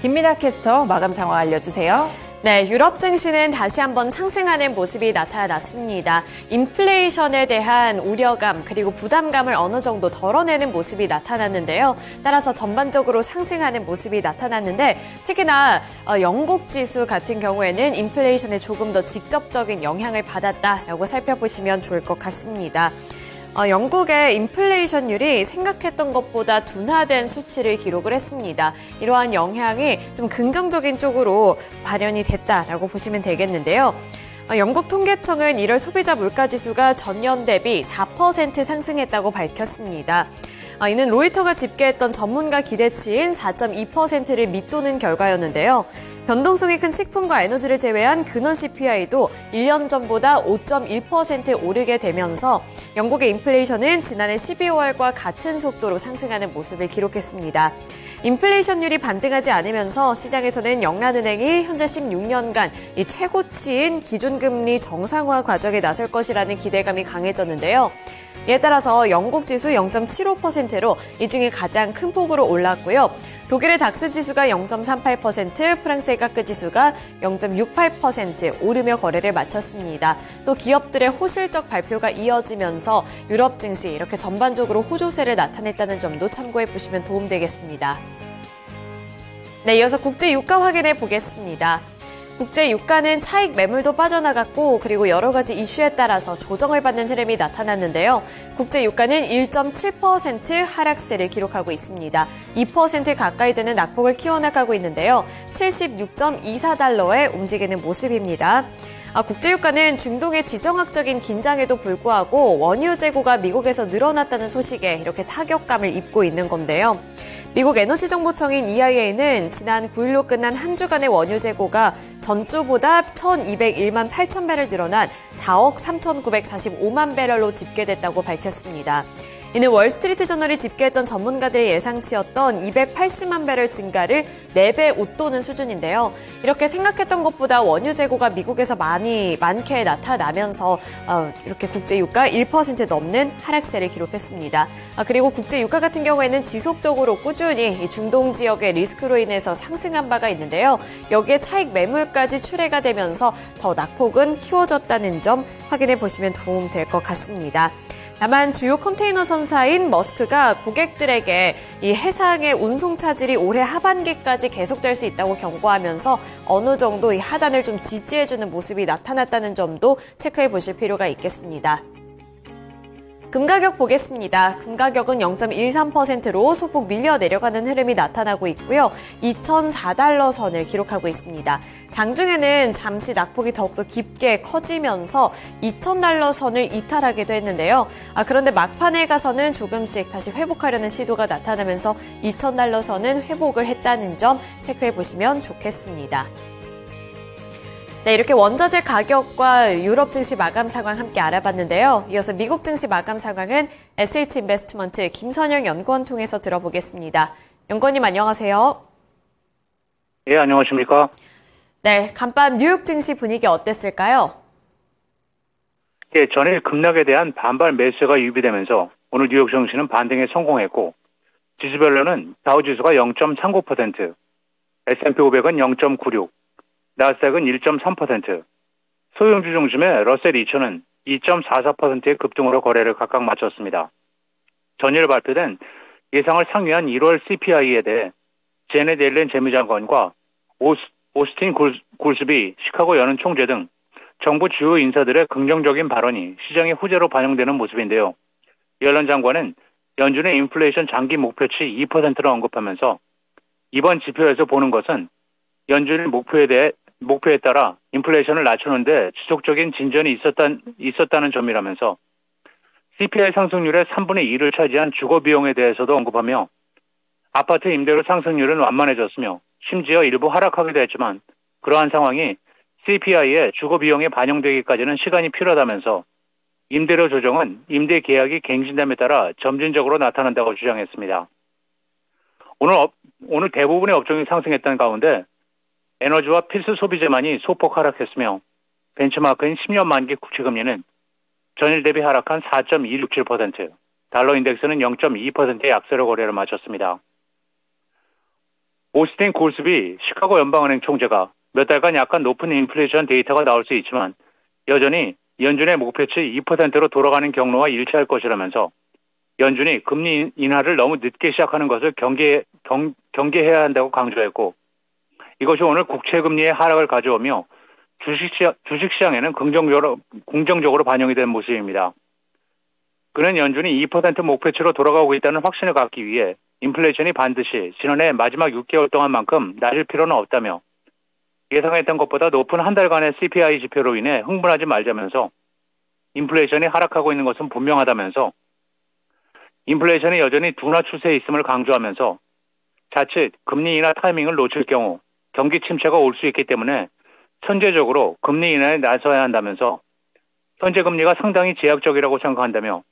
김민아 캐스터 마감 상황 알려주세요. 네, 유럽 증시는 다시 한번 상승하는 모습이 나타났습니다. 인플레이션에 대한 우려감 그리고 부담감을 어느 정도 덜어내는 모습이 나타났는데요. 따라서 전반적으로 상승하는 모습이 나타났는데 특히나 영국 지수 같은 경우에는 인플레이션에 조금 더 직접적인 영향을 받았다라고 살펴보시면 좋을 것 같습니다. 영국의 인플레이션율이 생각했던 것보다 둔화된 수치를 기록을 했습니다. 이러한 영향이 좀 긍정적인 쪽으로 발현이 됐다라고 보시면 되겠는데요. 영국 통계청은 1월 소비자 물가지수가 전년 대비 4% 상승했다고 밝혔습니다. 이는 로이터가 집계했던 전문가 기대치인 4.2%를 밑도는 결과였는데요. 변동성이 큰 식품과 에너지를 제외한 근원 CPI도 1년 전보다 5.1% 오르게 되면서 영국의 인플레이션은 지난해 12월과 같은 속도로 상승하는 모습을 기록했습니다. 인플레이션율이 반등하지 않으면서 시장에서는 영란은행이 현재 16년간 이 최고치인 기준금리 정상화 과정에 나설 것이라는 기대감이 강해졌는데요. 이에 따라서 영국 지수 0.75%로 이 중에 가장 큰 폭으로 올랐고요. 독일의 닥스 지수가 0.38%, 프랑스의 까크 지수가 0.68% 오르며 거래를 마쳤습니다. 또 기업들의 호실적 발표가 이어지면서 유럽 증시 이렇게 전반적으로 호조세를 나타냈다는 점도 참고해 보시면 도움되겠습니다. 네, 이어서 국제 유가 확인해 보겠습니다. 국제 유가는 차익 매물도 빠져나갔고 그리고 여러 가지 이슈에 따라서 조정을 받는 흐름이 나타났는데요. 국제 유가는 1.7% 하락세를 기록하고 있습니다. 2% 가까이 되는 낙폭을 키워나가고 있는데요. 76.24달러에 움직이는 모습입니다. 국제유가는 중동의 지정학적인 긴장에도 불구하고 원유 재고가 미국에서 늘어났다는 소식에 이렇게 타격감을 입고 있는 건데요. 미국 에너지정보청인 EIA는 지난 9일로 끝난 한 주간의 원유 재고가 전주보다 1,201만 8천 배럴 늘어난 4억 3,945만 배럴로 집계됐다고 밝혔습니다. 이는 월스트리트 저널이 집계했던 전문가들의 예상치였던 280만 배럴 증가를 4배 웃도는 수준인데요. 이렇게 생각했던 것보다 원유 재고가 미국에서 많게 나타나면서 이렇게 국제유가 1% 넘는 하락세를 기록했습니다. 그리고 국제유가 같은 경우에는 지속적으로 꾸준히 이 중동 지역의 리스크로 인해서 상승한 바가 있는데요. 여기에 차익 매물까지 출회가 되면서 더 낙폭은 키워졌다는 점 확인해 보시면 도움될 것 같습니다. 다만 주요 컨테이너 선사인 머스크가 고객들에게 이 해상의 운송 차질이 올해 하반기까지 계속될 수 있다고 경고하면서 어느 정도 이 하단을 좀 지지해주는 모습이 나타났다는 점도 체크해 보실 필요가 있겠습니다. 금 가격 보겠습니다. 금 가격은 0.13%로 소폭 밀려 내려가는 흐름이 나타나고 있고요. 2,004달러 선을 기록하고 있습니다. 장중에는 잠시 낙폭이 더욱더 깊게 커지면서 2,000달러 선을 이탈하기도 했는데요. 그런데 막판에 가서는 조금씩 다시 회복하려는 시도가 나타나면서 2,000달러 선은 회복을 했다는 점 체크해 보시면 좋겠습니다. 네, 이렇게 원자재 가격과 유럽 증시 마감 상황 함께 알아봤는데요. 이어서 미국 증시 마감 상황은 SH인베스트먼트 김선영 연구원 통해서 들어보겠습니다. 연구원님 안녕하세요. 예, 안녕하십니까? 네, 간밤 뉴욕 증시 분위기 어땠을까요? 예, 전일 급락에 대한 반발 매수가 유비되면서 오늘 뉴욕 증시는 반등에 성공했고 지수별로는 다우지수가 0.39%, S&P 500은 0.96%, 나스닥은 1.3%, 소형주 중심의 러셀 2000은 2.44%의 급등으로 거래를 각각 마쳤습니다. 전일 발표된 예상을 상회한 1월 CPI에 대해 제넷 옐렌 재무장관과 오스틴 굴스비 시카고 연은 총재 등 정부 주요 인사들의 긍정적인 발언이 시장의 후재로 반영되는 모습인데요. 옐런 장관은 연준의 인플레이션 장기 목표치 2%를 언급하면서 이번 지표에서 보는 것은 연준의 목표에 따라 인플레이션을 낮추는데 지속적인 진전이 있었다는 점이라면서 CPI 상승률의 3분의 2를 차지한 주거 비용에 대해서도 언급하며 아파트 임대료 상승률은 완만해졌으며 심지어 일부 하락하기도 했지만 그러한 상황이 CPI의 주거 비용에 반영되기까지는 시간이 필요하다면서 임대료 조정은 임대 계약이 갱신됨에 따라 점진적으로 나타난다고 주장했습니다. 오늘 대부분의 업종이 상승했던 가운데 에너지와 필수 소비재만이 소폭 하락했으며 벤치마크인 10년 만기 국채금리는 전일 대비 하락한 4.267%, 달러 인덱스는 0.2%의 약세로 거래를 마쳤습니다. 오스틴 골스비 시카고 연방은행 총재가 몇 달간 약간 높은 인플레이션 데이터가 나올 수 있지만 여전히 연준의 목표치 2%로 돌아가는 경로와 일치할 것이라면서 연준이 금리 인하를 너무 늦게 시작하는 것을 경계해야 한다고 강조했고 이것이 오늘 국채금리의 하락을 가져오며 주식시장에는 긍정적으로 반영이 된 모습입니다. 그는 연준이 2% 목표치로 돌아가고 있다는 확신을 갖기 위해 인플레이션이 반드시 지난해 마지막 6개월 동안만큼 낮을 필요는 없다며 예상했던 것보다 높은 한 달간의 CPI 지표로 인해 흥분하지 말자면서 인플레이션이 하락하고 있는 것은 분명하다면서 인플레이션이 여전히 둔화 추세에 있음을 강조하면서 자칫 금리 인하 타이밍을 놓칠 경우 경기 침체가 올 수 있기 때문에 선제적으로 금리 인하에 나서야 한다면서 현재 금리가 상당히 제약적이라고 생각한다며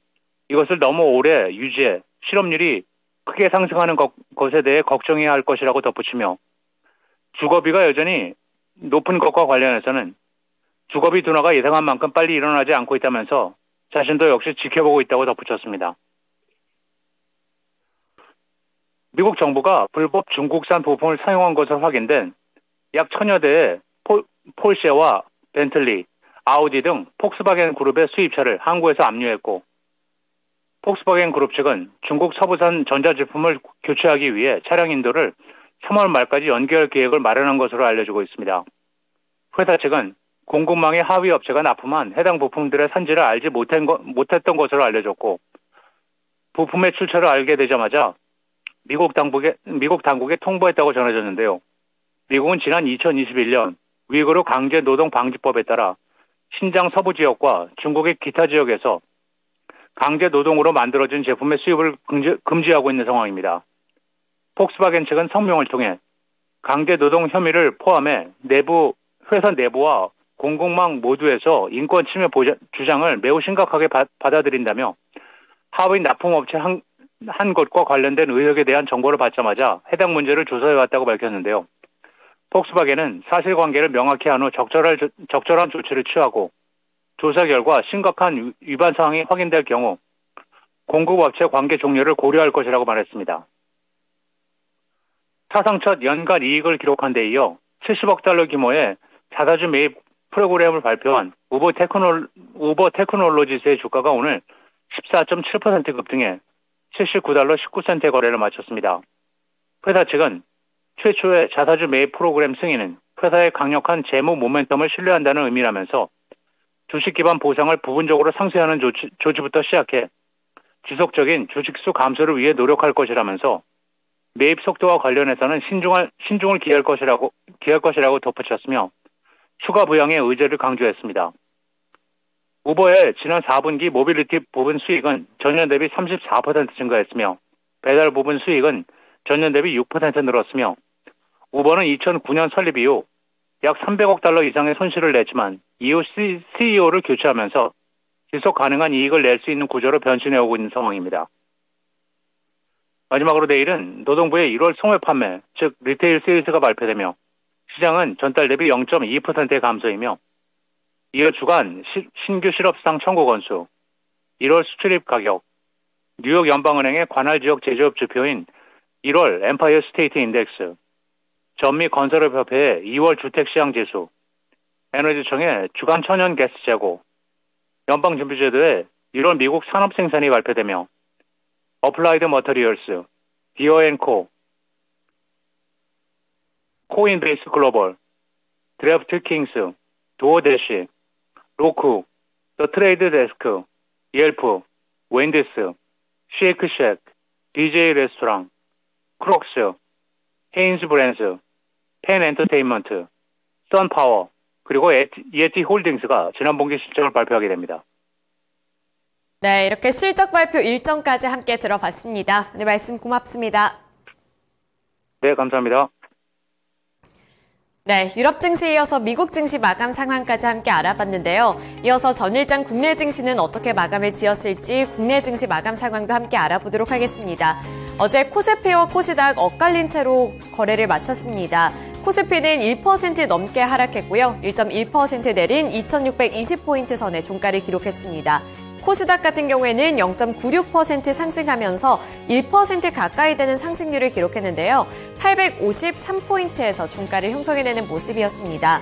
이것을 너무 오래 유지해 실업률이 크게 상승하는 것에 대해 걱정해야 할 것이라고 덧붙이며 주거비가 여전히 높은 것과 관련해서는 주거비 둔화가 예상한 만큼 빨리 일어나지 않고 있다면서 자신도 역시 지켜보고 있다고 덧붙였습니다. 미국 정부가 불법 중국산 부품을 사용한 것으로 확인된 약 1000여 대의 폴쉐와 벤틀리, 아우디 등 폭스바겐 그룹의 수입차를 한국에서 압류했고 폭스바겐 그룹 측은 중국 서부산 전자제품을 교체하기 위해 차량 인도를 3월 말까지 연기할 계획을 마련한 것으로 알려지고 있습니다. 회사 측은 공급망의 하위 업체가 납품한 해당 부품들의 산지를 알지 못했던 것으로 알려졌고 부품의 출처를 알게 되자마자 미국 당국에 통보했다고 전해졌는데요. 미국은 지난 2021년 위구르 강제 노동 방지법에 따라 신장 서부 지역과 중국의 기타 지역에서 강제 노동으로 만들어진 제품의 수입을 금지하고 있는 상황입니다. 폭스바겐 측은 성명을 통해 강제 노동 혐의를 포함해 회사 내부와 공급망 모두에서 인권 침해 주장을 매우 심각하게 받아들인다며 하위 납품업체 한 곳과 관련된 의혹에 대한 정보를 받자마자 해당 문제를 조사해왔다고 밝혔는데요. 폭스바겐은 사실관계를 명확히 한 후 적절한 조치를 취하고 조사 결과 심각한 위반 사항이 확인될 경우 공급업체 관계 종료를 고려할 것이라고 말했습니다. 사상 첫 연간 이익을 기록한 데 이어 70억 달러 규모의 자사주 매입 프로그램을 발표한 우버 테크놀로지스의 주가가 오늘 14.7% 급등해 79달러 19센트의 거래를 마쳤습니다. 회사 측은 최초의 자사주 매입 프로그램 승인은 회사의 강력한 재무 모멘텀을 신뢰한다는 의미라면서 주식 기반 보상을 부분적으로 상쇄하는 조치부터 시작해 지속적인 주식수 감소를 위해 노력할 것이라면서 매입 속도와 관련해서는 신중을 기할 것이라고 덧붙였으며 추가 부양의 의지를 강조했습니다. 우버의 지난 4분기 모빌리티 부분 수익은 전년 대비 34% 증가했으며 배달 부분 수익은 전년 대비 6% 늘었으며 우버는 2009년 설립 이후 약 300억 달러 이상의 손실을 냈지만 이후 CEO를 교체하면서 지속 가능한 이익을 낼 수 있는 구조로 변신해오고 있는 상황입니다. 마지막으로 내일은 노동부의 1월 소매 판매, 즉 리테일 세일즈가 발표되며 시장은 전달 대비 0.2%의 감소이며 이어 주간 신규 실업상 청구 건수, 1월 수출입 가격, 뉴욕 연방은행의 관할 지역 제조업 지표인 1월 엠파이어 스테이트 인덱스, 전미 건설업협회의 2월 주택시장 지수, 에너지청의 주간 천연 가스 재고, 연방준비제도의 1월 미국 산업 생산이 발표되며 어플라이드 머터리얼스, 디어앤코, 코인베이스 글로벌, 드래프트 킹스, 도어대시, 로쿠, 더 트레이드 데스크, 옐프, 웬디스, 쉐이크쉑, DJ 레스토랑, 크록스, 헤인즈 브랜즈, 펜 엔터테인먼트, 선파워, 그리고 예티 홀딩스가 지난 분기 실적을 발표하게 됩니다. 네, 이렇게 실적 발표 일정까지 함께 들어봤습니다. 오늘 말씀 고맙습니다. 네, 감사합니다. 네, 유럽 증시에 이어서 미국 증시 마감 상황까지 함께 알아봤는데요. 이어서 전일장 국내 증시는 어떻게 마감을 지었을지 국내 증시 마감 상황도 함께 알아보도록 하겠습니다. 어제 코스피와 코스닥 엇갈린 채로 거래를 마쳤습니다. 코스피는 1% 넘게 하락했고요. 1.1% 내린 2620포인트 선에 종가를 기록했습니다. 코스닥 같은 경우에는 0.96% 상승하면서 1% 가까이 되는 상승률을 기록했는데요. 853포인트에서 종가를 형성해내는 모습이었습니다.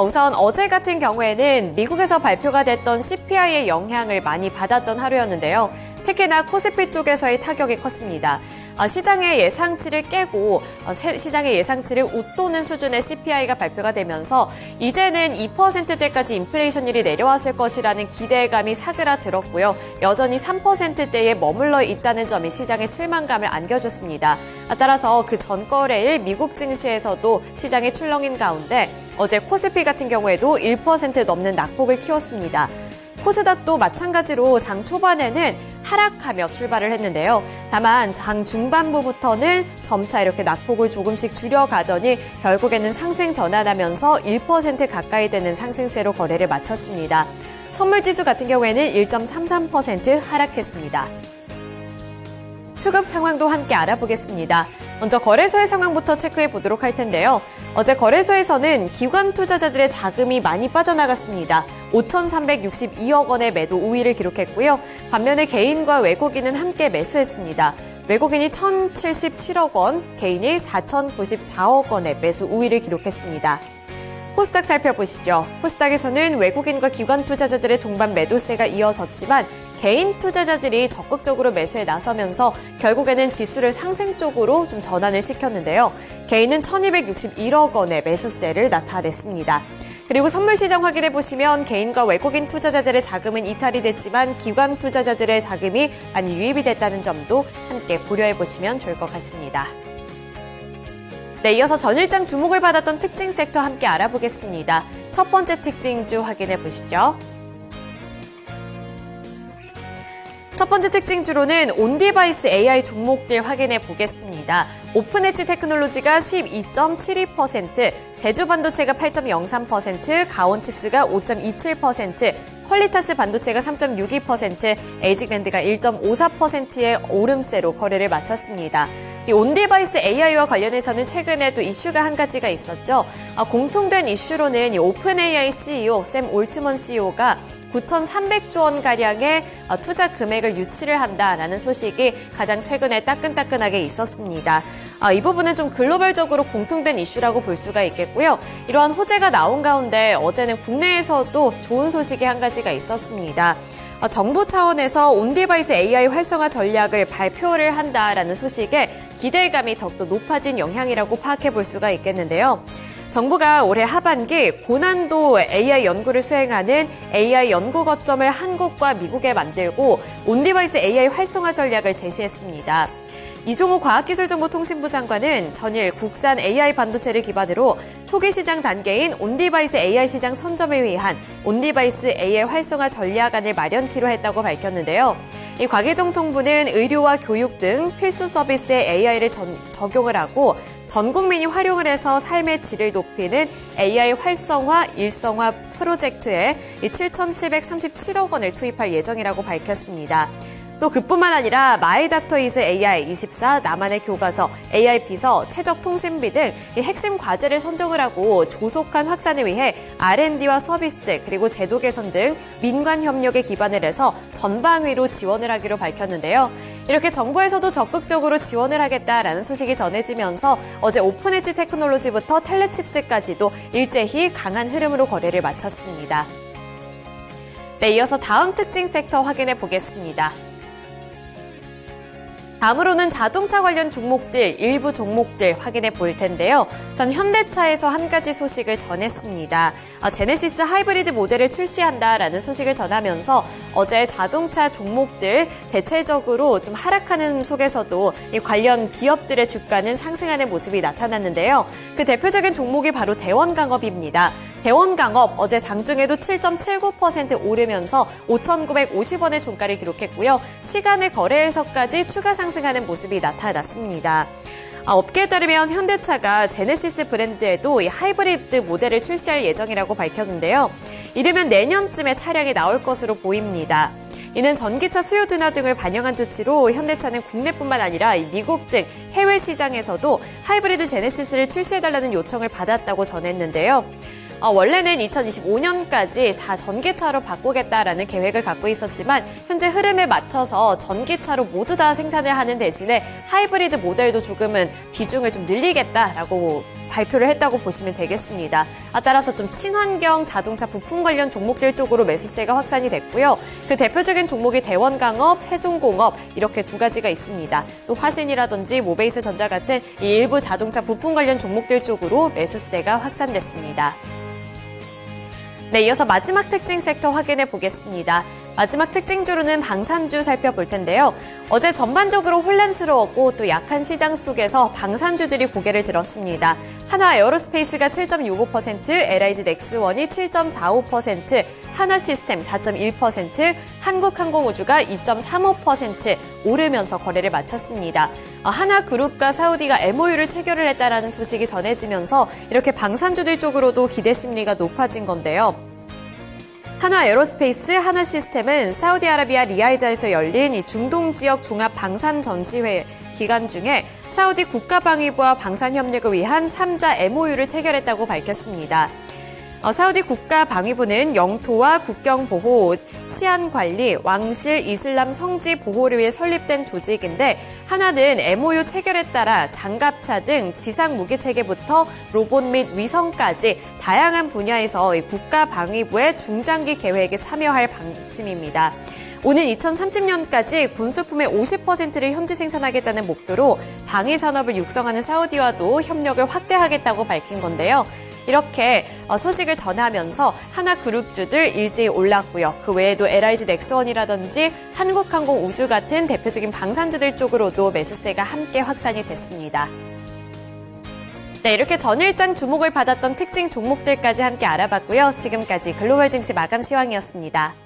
우선 어제 같은 경우에는 미국에서 발표가 됐던 CPI의 영향을 많이 받았던 하루였는데요. 특히나 코스피 쪽에서의 타격이 컸습니다. 시장의 예상치를 깨고 시장의 예상치를 웃도는 수준의 CPI가 발표가 되면서 이제는 2%대까지 인플레이션율이 내려왔을 것이라는 기대감이 사그라들었고요. 여전히 3%대에 머물러 있다는 점이 시장의 실망감을 안겨줬습니다. 따라서 그 전거래일 미국 증시에서도 시장이 출렁인 가운데 어제 코스피 같은 경우에도 1% 넘는 낙폭을 키웠습니다. 코스닥도 마찬가지로 장 초반에는 하락하며 출발을 했는데요. 다만 장 중반부부터는 점차 이렇게 낙폭을 조금씩 줄여가더니 결국에는 상승 전환하면서 1% 가까이 되는 상승세로 거래를 마쳤습니다. 선물지수 같은 경우에는 1.33% 하락했습니다. 수급 상황도 함께 알아보겠습니다. 먼저 거래소의 상황부터 체크해 보도록 할 텐데요. 어제 거래소에서는 기관 투자자들의 자금이 많이 빠져나갔습니다. 5,362억 원의 매도 우위를 기록했고요. 반면에 개인과 외국인은 함께 매수했습니다. 외국인이 1,077억 원, 개인이 4,094억 원의 매수 우위를 기록했습니다. 코스닥 살펴보시죠. 코스닥에서는 외국인과 기관 투자자들의 동반 매도세가 이어졌지만 개인 투자자들이 적극적으로 매수에 나서면서 결국에는 지수를 상승 쪽으로 좀 전환을 시켰는데요. 개인은 1,261억 원의 매수세를 나타냈습니다. 그리고 선물시장 확인해 보시면 개인과 외국인 투자자들의 자금은 이탈이 됐지만 기관 투자자들의 자금이 많이 유입이 됐다는 점도 함께 고려해 보시면 좋을 것 같습니다. 네, 이어서 전일장 주목을 받았던 특징 섹터 함께 알아보겠습니다. 첫 번째 특징주 확인해 보시죠. 첫 번째 특징주로는 온디바이스 AI 종목들 확인해 보겠습니다. 오픈엣지 테크놀로지가 12.72%, 제주반도체가 8.03%, 가온칩스가 5.27%, 퀄리타스 반도체가 3.62%, 에이직랜드가 1.54%의 오름세로 거래를 마쳤습니다. 이 온디바이스 AI와 관련해서는 최근에 또 이슈가 한 가지가 있었죠. 공통된 이슈로는 이 오픈AI CEO 샘 올트먼 CEO가 9,300조 원가량의 투자 금액을 유치를 한다라는 소식이 가장 최근에 따끈따끈하게 있었습니다. 이 부분은 좀 글로벌적으로 공통된 이슈라고 볼 수가 있겠고요. 이러한 호재가 나온 가운데 어제는 국내에서도 좋은 소식이 한 가지가 있었습니다. 정부 차원에서 온디바이스 AI 활성화 전략을 발표를 한다라는 소식에 기대감이 더욱더 높아진 영향이라고 파악해 볼 수가 있겠는데요. 정부가 올해 하반기 고난도 AI 연구를 수행하는 AI 연구 거점을 한국과 미국에 만들고 온디바이스 AI 활성화 전략을 제시했습니다. 이종호 과학기술정보통신부 장관은 전일 국산 AI 반도체를 기반으로 초기 시장 단계인 온디바이스 AI 시장 선점을 위한 온디바이스 AI 활성화 전략안을 마련키로 했다고 밝혔는데요. 이 과기정통부는 의료와 교육 등 필수 서비스에 AI를 적용을 하고 전 국민이 활용을 해서 삶의 질을 높이는 AI 활성화 일성화 프로젝트에 7,737억 원을 투입할 예정이라고 밝혔습니다. 또 그뿐만 아니라 마이닥터이즈 AI24, 나만의 교과서, AI 비서, 최적 통신비 등 핵심 과제를 선정을 하고 조속한 확산을 위해 R&D와 서비스 그리고 제도 개선 등 민관 협력에 기반을 해서 전방위로 지원을 하기로 밝혔는데요. 이렇게 정부에서도 적극적으로 지원을 하겠다라는 소식이 전해지면서 어제 오픈엣지 테크놀로지부터 텔레칩스까지도 일제히 강한 흐름으로 거래를 마쳤습니다. 네, 이어서 다음 특징 섹터 확인해 보겠습니다. 다음으로는 자동차 관련 종목들, 일부 종목들 확인해 볼 텐데요. 전 현대차에서 한 가지 소식을 전했습니다. 제네시스 하이브리드 모델을 출시한다라는 소식을 전하면서 어제 자동차 종목들 대체적으로 좀 하락하는 속에서도 이 관련 기업들의 주가는 상승하는 모습이 나타났는데요. 그 대표적인 종목이 바로 대원강업입니다. 대원강업 어제 장중에도 7.79% 오르면서 5,950원의 종가를 기록했고요. 시간의 거래에서까지 추가 상승하는 모습이 나타났습니다. 업계에 따르면 현대차가 제네시스 브랜드에도 이 하이브리드 모델을 출시할 예정이라고 밝혔는데요. 이르면 내년쯤에 차량이 나올 것으로 보입니다. 이는 전기차 수요 둔화 등을 반영한 조치로 현대차는 국내뿐만 아니라 미국 등 해외 시장에서도 하이브리드 제네시스를 출시해달라는 요청을 받았다고 전했는데요. 원래는 2025년까지 다 전기차로 바꾸겠다라는 계획을 갖고 있었지만 현재 흐름에 맞춰서 전기차로 모두 다 생산을 하는 대신에 하이브리드 모델도 조금은 비중을 좀 늘리겠다라고 발표를 했다고 보시면 되겠습니다. 따라서 좀 친환경 자동차 부품 관련 종목들 쪽으로 매수세가 확산이 됐고요. 그 대표적인 종목이 대원강업, 세종공업 이렇게 두 가지가 있습니다. 또 화신이라든지 모베이스 전자 같은 이 일부 자동차 부품 관련 종목들 쪽으로 매수세가 확산됐습니다. 네, 이어서 마지막 특징 섹터 확인해 보겠습니다. 마지막 특징주로는 방산주 살펴볼 텐데요. 어제 전반적으로 혼란스러웠고 또 약한 시장 속에서 방산주들이 고개를 들었습니다. 한화 에어로스페이스가 7.65%, LIG 넥스원이 7.45%, 하나시스템 4.1%, 한국항공우주가 2.35% 오르면서 거래를 마쳤습니다. 하나그룹과 사우디가 MOU를 체결을 했다라는 소식이 전해지면서 이렇게 방산주들 쪽으로도 기대 심리가 높아진 건데요. 한화 에어로스페이스, 하나시스템은 사우디아라비아 리야드에서 열린 이 중동 지역 종합 방산 전시회 기간 중에 사우디 국가방위부와 방산 협력을 위한 3자 MOU를 체결했다고 밝혔습니다. 사우디 국가방위부는 영토와 국경보호, 치안관리, 왕실, 이슬람 성지 보호를 위해 설립된 조직인데 하나는 MOU 체결에 따라 장갑차 등 지상 무기체계부터 로봇 및 위성까지 다양한 분야에서 국가방위부의 중장기 계획에 참여할 방침입니다. 오는 2030년까지 군수품의 50%를 현지 생산하겠다는 목표로 방위 산업을 육성하는 사우디와도 협력을 확대하겠다고 밝힌 건데요. 이렇게 소식을 전하면서 하나그룹주들 일제히 올랐고요. 그 외에도 LIG 넥스원이라든지 한국항공우주 같은 대표적인 방산주들 쪽으로도 매수세가 함께 확산이 됐습니다. 네, 이렇게 전일장 주목을 받았던 특징 종목들까지 함께 알아봤고요. 지금까지 글로벌 증시 마감 시황이었습니다.